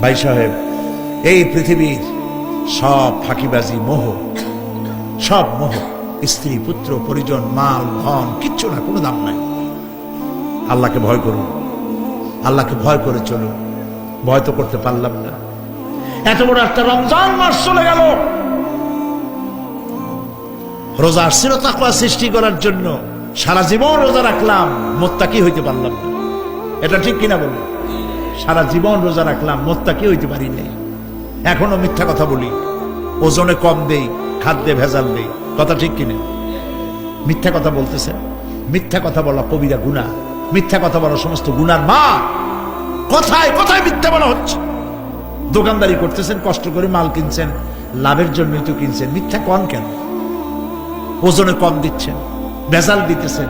ভাই সাহেব, এই পৃথিবীর সব ফাঁকিবাজি, মোহ, সব মোহ, স্ত্রী, পুত্র, পরিজন, মাল, ধন, কিচ্ছু না, কোনো দাম নাই। আল্লাহকে ভয় করুন, আল্লাহকে ভয় করে চলুন। ভয় তো করতে পারলাম না। এত বড় একটা রমজান মাস চলে গেল, রোজা আসছিল তাকওয়া সৃষ্টি করার জন্য, সারা জীবন রোজা রাখলাম, মুত্তাকি হইতে পারলাম না। এটা ঠিক কিনা বলুন? সারা জীবন রোজা রাখলাম, মুত্তাকি হইতে পারি নাই। এখনো মিথ্যা কথা বলি, ওজনে কম দেই, খাদ্যে ভেজাল দেই। কথা ঠিক কিনা? মিথ্যা কথা বলতেছেন। মিথ্যা কথা বলা কবিরা গুনাহ। মিথ্যা কথা বলা সমস্ত গুনার মা। কথায় কথায় মিথ্যা বলা হচ্ছে। দোকানদারি করতেছেন, কষ্ট করে মাল কিনছেন, লাভের জন্যই তো কিনছেন, মিথ্যা কন কেন? ওজনে কম দিচ্ছেন, ভেজাল দিতেছেন,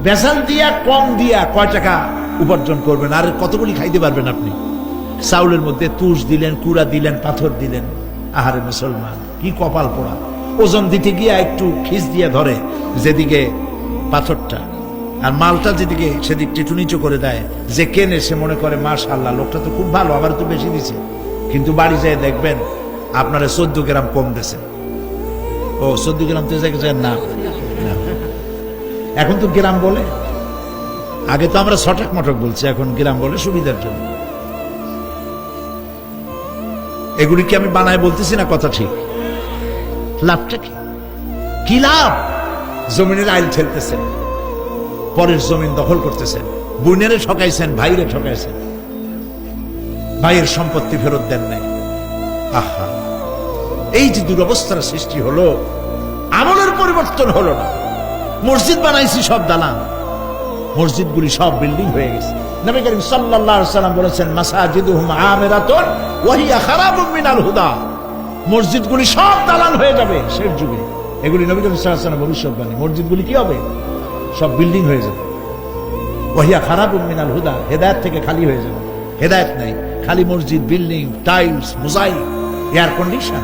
ভেজাল দিয়া কম দিয়া কয় টাকা উপার্জন করবেন? আর কতগুলি খাইতে পারবেন আপনি? চাউলের মধ্যে তুষ দিলেন, কুড়া দিলেন, পাথর দিলেন। আহারে মুসলমান, কি কপাল পোড়া! ওজন দিতে গিয়া একটু খিস দিয়ে ধরে যেদিকে পাথরটা, আর মালটা যেদিকে সেদিক টিটু নিচু করে দেয়। যে কেনে সে মনে করে মাশাআল্লাহ, লোকটা তো খুব ভালো, আবার তো বেশি দিছে। কিন্তু বাড়ি যায় দেখবেন আপনারা 14 গ্রাম কম দিছে। ও 14 গ্রাম তো যায় না, এখন তো গ্রাম বলে। আগে তো আমরা ছটক মটক বলছি, এখন গ্রাম বলে সুবিধার জন্য। এগুলি কি আমি বানায় বলতেছি না? কথা ঠিক। লাভটা কি? কি লাভ? জমিনের আইল ঠেলতেছেন, পরের জমিন দখল করতেছেন, বোনেরে ঠকাইছেন, ভাইরে ঠকাইছেন, ভাইয়ের সম্পত্তি ফেরত দেন নাই। আহা, এই যে দুরবস্থার সৃষ্টি হলো, আমলের পরিবর্তন হলো না। মসজিদ বানাইছি সব দালান, মসজিদগুলি সব বিল্ডিং হয়ে গেছে। নবী করিম সাল্লাল্লাহু আলাইহি ওয়াসাল্লাম বলেছেন, মাসাজিদুহুম আমিরাতুন ওয়া হিয়া খারাবুম মিনাল হুদা। মসজিদগুলি সব দালান হয়ে যাবে শেষ যুগে। এগুলি নবী করিম সাল্লাল্লাহু আলাইহি ওয়াসাল্লাম ভবিষ্যৎবাণী। মসজিদগুলি কি হবে? সব বিল্ডিং হয়ে যাবে। ওয়া হিয়া খারাবুম মিনাল হুদা, হেদায়েত থেকে খালি হয়ে যাবে। হেদায়েত নাই, খালি মসজিদ, building, tiles, mosaic, air condition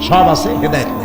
সব আছে, হেদায়েত নাই।